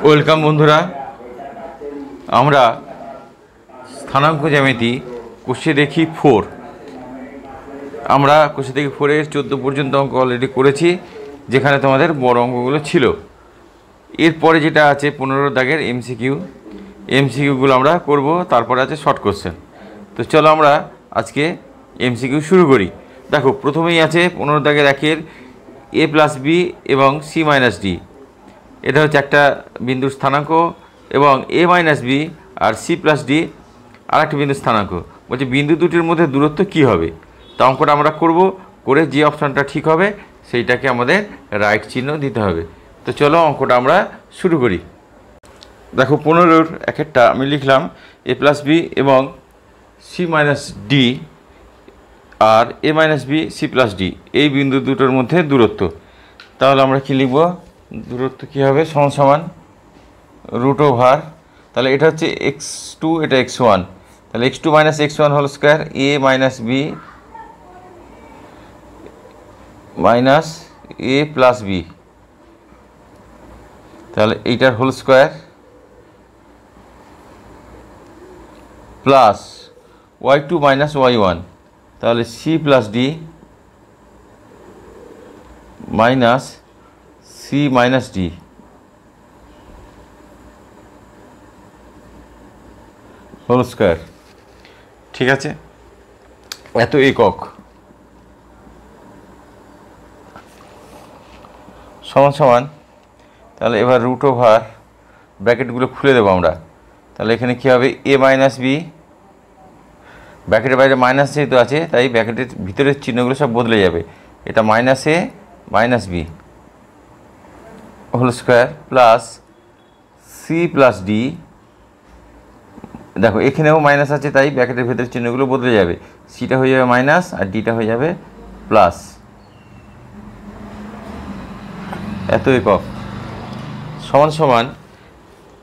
Welcome বন্ধুরা, আমরা স্থানাঙ্ক জ্যামিতি কোষে দেখি 4। আমরা কোষে দেখি 4-এর 14 পর্যন্ত অঙ্ক অলরেডি করেছি, যেখানে তোমাদের বড় অঙ্কগুলো ছিল। এরপরে যেটা আছে 15 দাগের এমসিকিউগুলো আমরা করব, তারপরে আছে শর্ট কোশ্চেন। তো চলো আমরা আজকে এমসিকিউ শুরু করি। দেখো, প্রথমেই আছে 15 দাগের 1-এর a+b এবং c-d। এটা হচ্ছে একটা বিন্দুর স্থানাঙ্ক, এবং a-b আর c+d আর একটা বিন্দুর স্থানাঙ্ক। বলছে বিন্দু দুটির মধ্যে দূরত্ব কি হবে। তা অঙ্কটা আমরা করব, করে যে অপশানটা ঠিক হবে সেইটাকে আমাদের রাইট চিহ্ন দিতে হবে। তো চলো অঙ্কটা আমরা শুরু করি। দেখো, 15-র 1-এরটা আমি লিখলাম a+b এবং c-d আর a-b c+d এই বিন্দু দুটোর মধ্যে দূরত্ব। তাহলে আমরা কি লিখব? দূরত্ব কী হবে? সমান √, তাহলে এটা হচ্ছে x2, এটা x1, তাহলে x2 - x1 whole square a - b minus a plus b, তাহলে এইটার whole square plus y2 - y1, তাহলে c+d minus c-d whole square. ঠিক আছে, এত একক সমান। তাহলে এবার √, ব্র্যাকেটগুলো খুলে দেবো আমরা। তাহলে এখানে কী হবে? a - b, ব্র্যাকেটের বাইরে মাইনাস যেহেতু আছে তাই ব্র্যাকেটের ভিতরের চিহ্নগুলো সব বদলে যাবে। এটা -a - b whole square plus c+d। দেখো, এখানেও মাইনাস আছে তাই ব্র্যাকেটের ভেতরের চিহ্নগুলো বদলে যাবে। সিটা হয়ে যাবে মাইনাস আর ডিটা হয়ে যাবে প্লাস। এত একক সমান।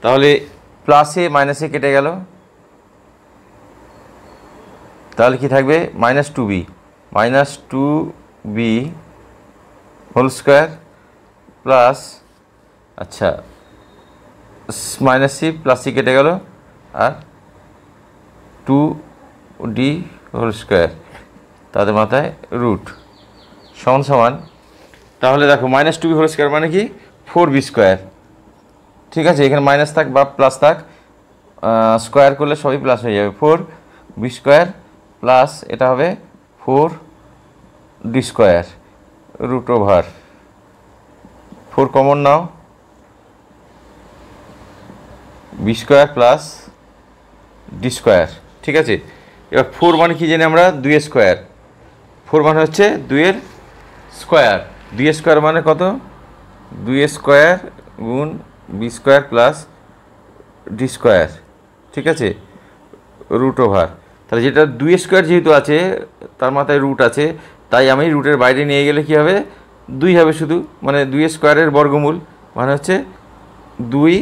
তাহলে প্লাসে মাইনাসে কেটে গেল, তাহলে কি থাকবে? -2b হোল স্কোয়ার প্লাস, আচ্ছা, -c প্লাস c কেটে গেল আর 2d হোল স্কোয়ার, তাদের মাথায় √ সমান। তাহলে দেখো, -2b হোল স্কোয়ার মানে কি? 4b square. ঠিক আছে, এখানে মাইনাস থাক বা প্লাস থাক, স্কোয়ার করলে সবই প্লাস হয়ে যাবে। 4b স্কোয়ার প্লাস এটা হবে 4d স্কোয়ার √, 4 কমন নাও, b square plus d square. ঠিক আছে, এবার 4 মানে কি জানি আমরা? 2 স্কোয়ার। 4 মানে হচ্ছে 2-এর স্কোয়ার। 2 স্কোয়ার মানে কত? 2 স্কোয়ার গুণ b square plus d square. ঠিক আছে, √। তাহলে যেটা 2 স্কোয়ার যেহেতু আছে তার মাথায় √ আছে, তাই আমি রুটের বাইরে নিয়ে গেলে কি হবে? 2 হবে শুধু, মানে 2 স্কোয়ারের বর্গমূল মানে হচ্ছে 2।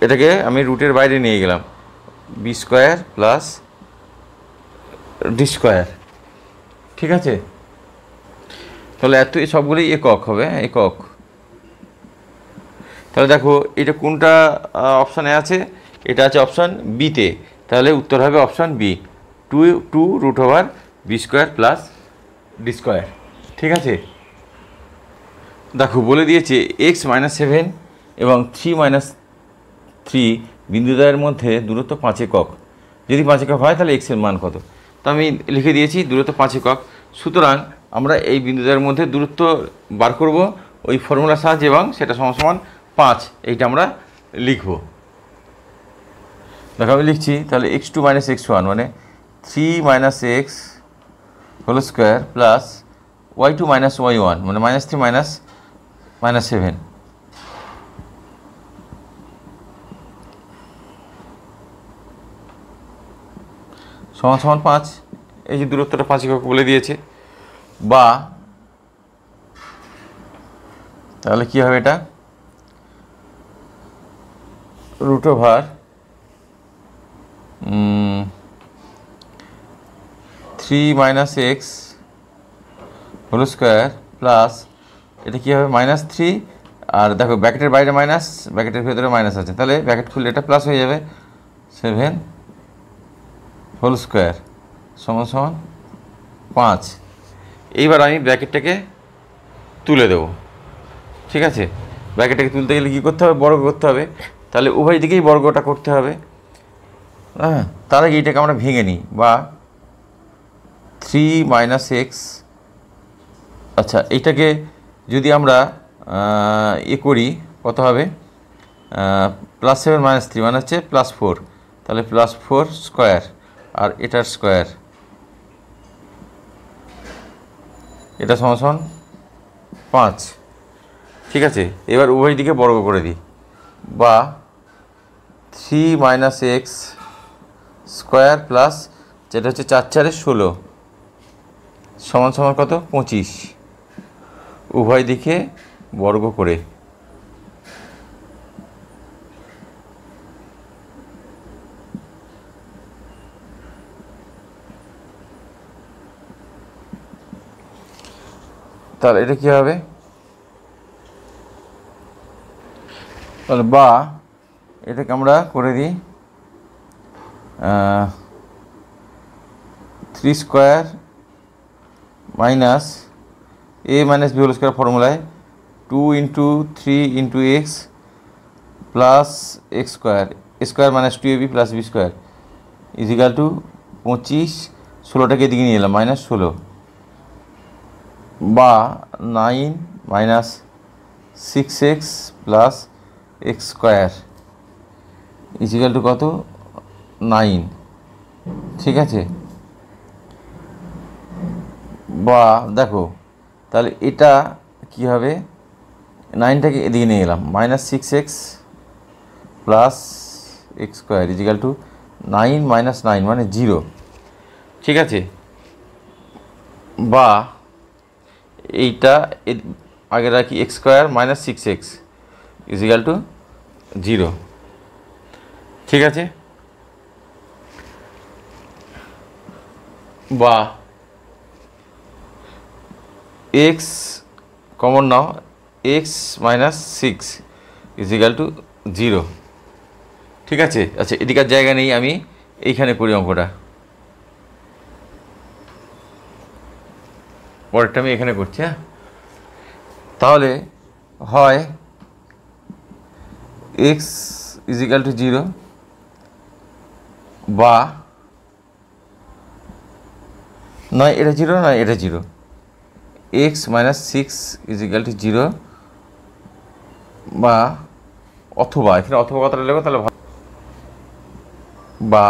এটাকে আমি রুটের বাইরে নিয়ে গেলাম, b square plus d square. ঠিক আছে, তাহলে এত সবগুলোই একক হবে, একক। তাহলে দেখো, এটা কোনটা অপশানে আছে? এটা আছে অপশান বিতে, তাহলে উত্তর হবে option B, 2 √b square plus d square. ঠিক আছে, দেখো বলে দিয়েছে x - 7 এবং 3 - 3 বিন্দুদ্বয়ের মধ্যে দূরত্ব 5 একক। যদি 5 একক হয় তাহলে x-এর মান কত? তো আমি লিখে দিয়েছি দূরত্ব 5 একক। সুতরাং আমরা এই বিন্দুদ্বয়ের মধ্যে দূরত্ব বার করব ওই ফর্মুলার সাহায্যে, এবং সেটা সমান 5, এইটা আমরা লিখব। দেখো আমি লিখছি, তাহলে x2 - x1 মানে 3 - x whole square plus y2 - y1 মানে -3 - -7 সমান 5। এই যে দূরত্বটা 5 একক বলে দিয়েছে। বা তাহলে কি হবে? এটা √, 3 - x হোল স্কোয়ার প্লাস, এটা কী হবে? -3 আর দেখো ব্র্যাকেটের বাইরে মাইনাস, ব্র্যাকেটের ভেতরে মাইনাস আছে, তাহলে ব্র্যাকেট খুললে এটা প্লাস হয়ে যাবে। 7 হোল স্কোয়ার সমান সমান 5। এইবার আমি ব্র্যাকেটটাকে তুলে দেবো। ঠিক আছে, ব্র্যাকেটটাকে তুলতে গেলে কী করতে হবে? বর্গ করতে হবে। তাহলে উভয় দিকেই বর্গটা করতে হবে। হ্যাঁ, তার আগে এইটাকে আমরা ভেঙে নিই, বা 3 - x। আচ্ছা, এইটাকে যদি আমরা করি, কত হবে? +7 - 3 মানে হচ্ছে +4, তাহলে +4 স্কোয়ার, আর এটার স্কোয়ার, এটা সমান 5। ঠিক আছে, এবার উভয় দিকে বর্গ করে দিই, বা 3 - x স্কোয়ার প্লাস, যেটা হচ্ছে 4 × 4 = 16 সমান কত? 25। উভয় দিকে বর্গ করে তাহলে এটা কী হবে? তাহলে বা এটাকে আমরা করে দিই 3 square minus a - b whole square ফর্মুলায় 2 × 3 × x plus x square, a square - 2ab + b square = 25। 16টাকে এদিকে নিয়ে এলাম, -16, বা 9 - 6x প্লাস x স্কোয়ার = কত? 9। ঠিক আছে, বা দেখো তাহলে এটা কি হবে? 9টাকে এদিকে নিয়ে এলাম, -6x প্লাস x স্কোয়ার = 9 - 9 মানে 0। ঠিক আছে, বা এইটা আগে রাখি, x স্কোয়ার - 6x = 0। ঠিক আছে, বা x কমন নাও, x - 6 = 0। ঠিক আছে, আচ্ছা এদিকার জায়গা নেই, আমি এইখানে করি অঙ্কটা, পরেরটা আমি এখানে করছি। হ্যাঁ, তাহলে হয় x = 0, বা নয় এটা 0, নয় এটা 0, x - 6 = 0, বা অথবা এখানে অথবা কথাটা লেখো তাহলে ভালো, বা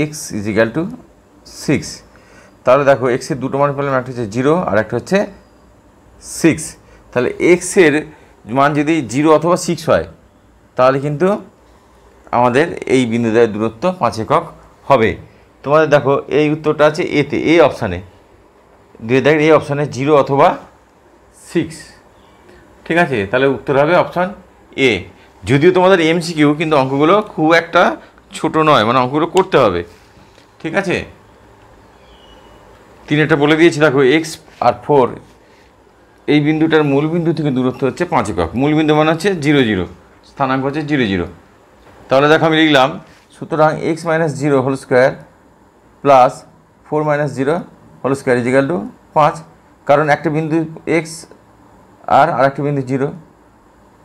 x = 6। তাহলে দেখো এক্সের দুটো মান পেলাম, একটা হচ্ছে 0 আর একটা হচ্ছে 6। তাহলে এক্সের মান যদি 0 অথবা 6 হয়, তাহলে কিন্তু আমাদের এই বিন্দুদের দূরত্ব 5 একক হবে। তোমাদের দেখো এই উত্তরটা আছে এতে, এই অপশানে, দেখেন এই অপশানে 0 অথবা 6। ঠিক আছে, তাহলে উত্তর হবে অপশান এ। যদিও তোমাদের MCQ, কিন্তু অঙ্কগুলো খুব একটা ছোট নয়, মানে অঙ্কগুলো করতে হবে। ঠিক আছে, 3টা বলে দিয়েছি। দেখো x আর 4, এই বিন্দুটার মূল বিন্দু থেকে দূরত্ব হচ্ছে 5 একক। মূল বিন্দু মানে হচ্ছে 0 0, স্থানাঙ্ক হচ্ছে 0 0। তাহলে দেখো আমি লিখলাম, সুতরাং x - 0 whole square plus 4 - 0 whole square = 5, কারণ একটা বিন্দু x আর আরেকটা বিন্দু 0।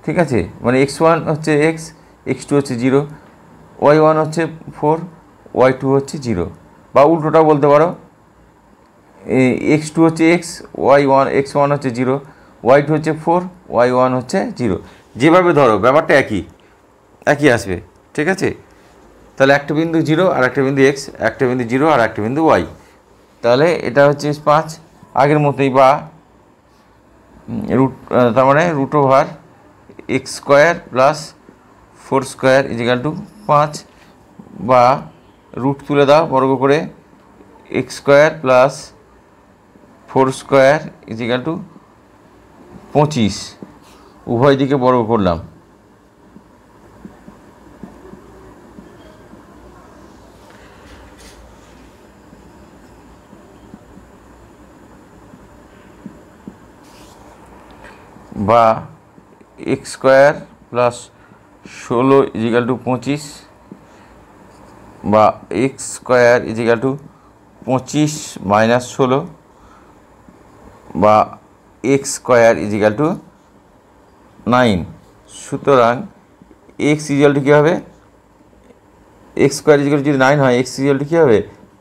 ঠিক আছে, মানে x1 হচ্ছে x, x2 হচ্ছে 0, y1 হচ্ছে 4, y2 হচ্ছে 0, বা উল্টোটাও বলতে পারো, x2 হচ্ছে x, x1 হচ্ছে 0, y2 হচ্ছে 4, y1 হচ্ছে 0। যেভাবে ধরো ব্যাপারটা একই আসবে। ঠিক আছে, তাহলে একটা বিন্দু 0 আর একটা বিন্দু x, একটা বিন্দু 0 আর একটা বিন্দু y, তাহলে এটা হচ্ছে 5 আগের মতোই, বা তার মানে √x² প্লাস 4 স্কোয়ার = 5, বা রুট তুলে দাও বর্গ করে, x² প্লাস 4 স্কোয়ার = 25। উভয় দিকে বর্গ করলাম, বা x square plus 16 equal to 25, বা x square equal to 25 minus 16, বা এক্স স্কোয়ার ইজিক্যাল টু 9। সুতরাং এক্স ইজিক্যাল টু কী হবে, এক্স স্কোয়ার ইজিক্যাল টু যদি 9 হয়, এক্স ইজিক্যাল টু কী হবে,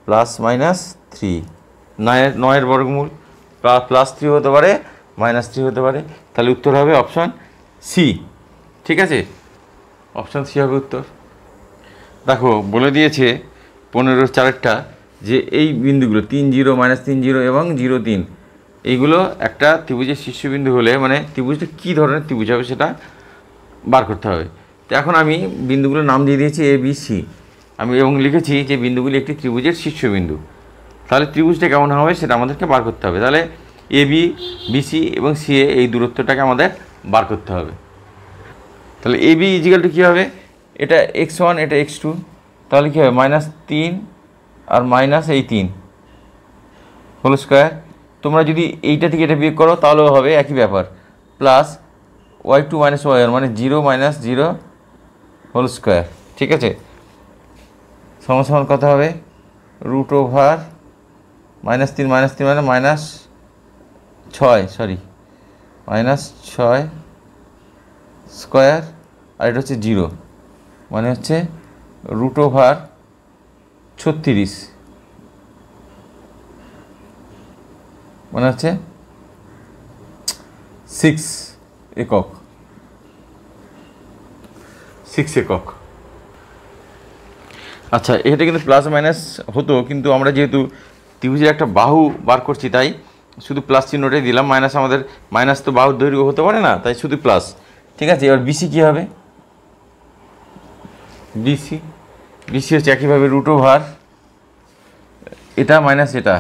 প্লাস মাইনাস 3। 9-এর বর্গমূল প্লাস 3 হতে পারে, মাইনাস 3 হতে পারে। তাহলে উত্তর হবে অপশান সি। ঠিক আছে, অপশান সি হবে উত্তর। দেখো বলে দিয়েছে 15-4 যে এই বিন্দুগুলো 3, 0, -3, 0 এবং 0, 3 এইগুলো একটা ত্রিভুজের শীর্ষবিন্দু হলে মানে ত্রিভুজটা কী ধরনের ত্রিভুজ হবে সেটা বার করতে হবে। তো এখন আমি বিন্দুগুলোর নাম দিয়ে দিয়েছি এ বি সি, আমি এবং লিখেছি যে বিন্দুগুলি একটি ত্রিভুজের শীর্ষবিন্দু। তাহলে ত্রিভুজটা কেমন হবে সেটা আমাদেরকে বার করতে হবে। তাহলে এ বি, বিসি এবং সিএ এই দূরত্বটাকে আমাদের বার করতে হবে। তাহলে এ বি ইজিক্যাল টু কী হবে, এটা x1, এটা x2, তাহলে কী হবে, -3 আর মাইনাস এই 3 হোল স্কোয়ার। তোমরা যদি এইটা থেকে এটা বিয়োগ করো তাহলেও হবে একই ব্যাপার, প্লাস y2 মাইনাস y1 মানে 0 মাইনাস 0 হোল স্কোয়ার। ঠিক আছে, সমান সমান কত হবে, √, -3 মানে -6 স্কোয়ার, আর এটা হচ্ছে 0 মানে হচ্ছে √36 মানে হচ্ছে 6 একক। আচ্ছা, এটা কিন্তু প্লাস মাইনাস হতো, কিন্তু আমরা যেহেতু ত্রিভুজের একটা বাহু বার করছি তাই শুধু প্লাস চিহ্নটাই দিলাম। মাইনাস তো বাহুর দৈর্ঘ্য হতে পারে না, তাই শুধু প্লাস। ঠিক আছে, এবার বিসি কী হবে, বিসি হচ্ছে একইভাবে √, এটা মাইনাস এটা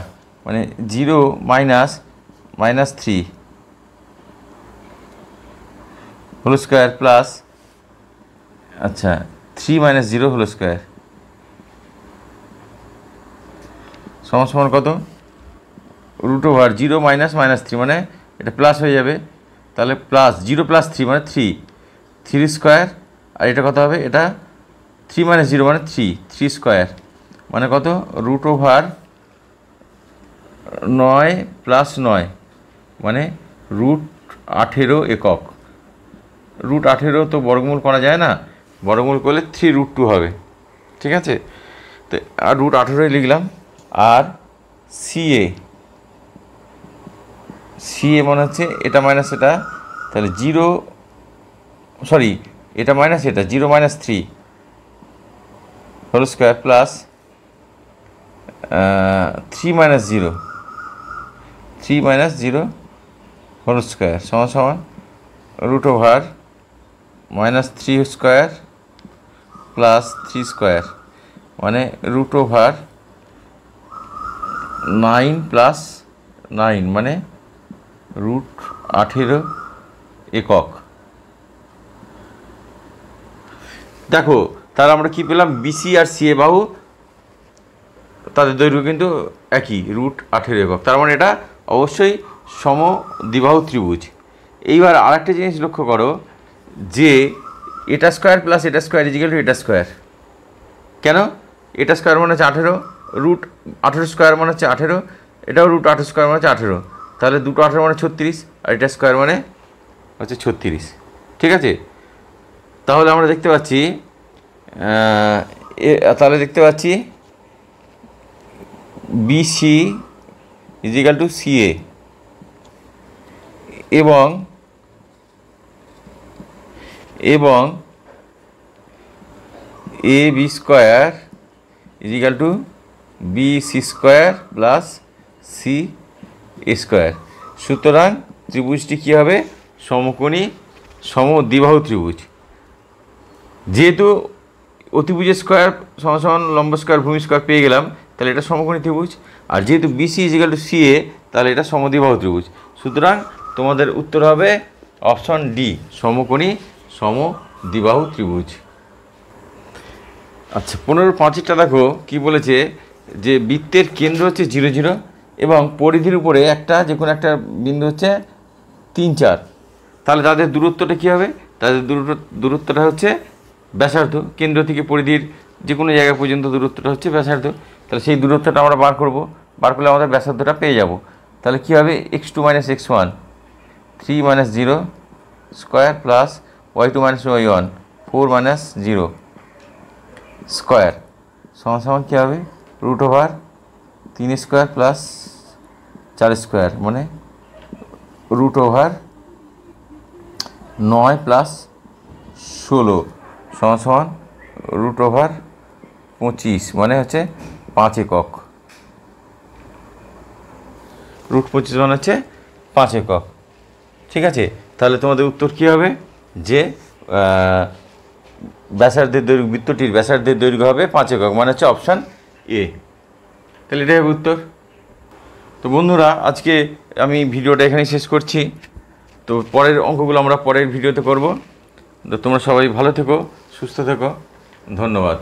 মানে 0 -3 হোল স্কোয়ার প্লাস, আচ্ছা 3 - 0 হোল স্কোয়ার সমান কত, √, 0 -3 মানে এটা প্লাস হয়ে যাবে, তাহলে প্লাস 0 + 3 মানে 3 স্কোয়ার, আর এটা কত হবে, এটা 3 - 0 মানে 3 স্কোয়ার মানে কত, √9 + 9 মানে √18 একক। √18 তো বর্গমূল করা যায় না, বর্গমূল করলে 3√2 হবে। ঠিক আছে, তো আর √18 লিখলাম। আর সিএ মনে হচ্ছে এটা মাইনাস এটা, তাহলে এটা মাইনাস এটা 0 - 3 whole square plus 3 - 0 whole square সমান √, -3 স্কোয়ার প্লাস 3 স্কোয়ার মানে √9 + 9 মানে √18 একক। দেখো তাহলে আমরা কি পেলাম, বিসি আর সিএ বাহু তাদের দৈর্ঘ্য কিন্তু একই, √18 একক। তার মানে এটা অবশ্যই সমদ্বিবাহু ত্রিভুজ। এইবার আরেকটা জিনিস লক্ষ্য করো যে এটা স্কোয়ার প্লাস এটা স্কোয়ার ইজিক্যাল টু এটা স্কোয়ার। কেন, এটা স্কোয়ার মানে হচ্ছে 18, √18 স্কোয়ার মানে হচ্ছে 18, এটাও √18 স্কোয়ার মানে হচ্ছে 18, তাহলে 2 × 18 মানে 36, আর এটা স্কোয়ার মানে হচ্ছে 36। ঠিক আছে, তাহলে আমরা দেখতে পাচ্ছি বিসি ইজিক্যাল টু সিএ এবং A B square equal to BC square plus C square. সুতরাং ত্রিভুজটি কী হবে, সমকোণী সমদ্বিবাহু ত্রিভুজ। যেহেতু অতিভুজের স্কোয়ার সমান লম্ব স্কোয়ার ভূমি স্কোয়ার পেয়ে গেলাম, তাহলে এটা সমকোণী ত্রিভুজ। আর যেহেতু বিসি ইজিক্যাল টু সিএ, তাহলে এটা সমদ্বিবাহু ত্রিভুজ। সুতরাং তোমাদের উত্তর হবে অপশন ডি, সমকোণী সমদ্বিবাহু ত্রিভুজ। আচ্ছা 15-5 দেখো কি বলেছে, যে বৃত্তের কেন্দ্র হচ্ছে 0, 0 এবং পরিধির উপরে একটা যে কোনো একটা বিন্দু হচ্ছে 3, 4। তাহলে তাদের দূরত্বটা কী হবে? তাদের দূরত্বটা হচ্ছে ব্যাসার্ধ। কেন্দ্র থেকে পরিধির যে কোনো জায়গা পর্যন্ত দূরত্বটা হচ্ছে ব্যাসার্ধ। তাহলে সেই দূরত্বটা আমরা বার করব, বার করলে আমাদের ব্যাসার্ধটা পেয়ে যাব। তাহলে কী হবে? x2 - x1 3 - 0 square plus y2 - y1 4 - 0 square সমান সমান কী হবে? √3 স্কোয়ার প্লাস 4 স্কোয়ার মানে √9 প্লাস 16 সমান সমান √25 মানে হচ্ছে 5 একক। √25 মানে হচ্ছে 5 একক। ঠিক আছে, তাহলে তোমাদের উত্তর কী হবে? যে ব্যাসার্ধের দৈর্ঘ্য, বৃত্তটির ব্যাসার্ধের দৈর্ঘ্য হবে 5 একক, মানে হচ্ছে অপশান এ। তাহলে এটাই হবে উত্তর। তো বন্ধুরা, আজকে আমি ভিডিওটা এখানেই শেষ করছি। তো পরের অঙ্কগুলো আমরা পরের ভিডিওতে করব। তো তোমরা সবাই ভালো থেকো, সুস্থ থেকো, ধন্যবাদ।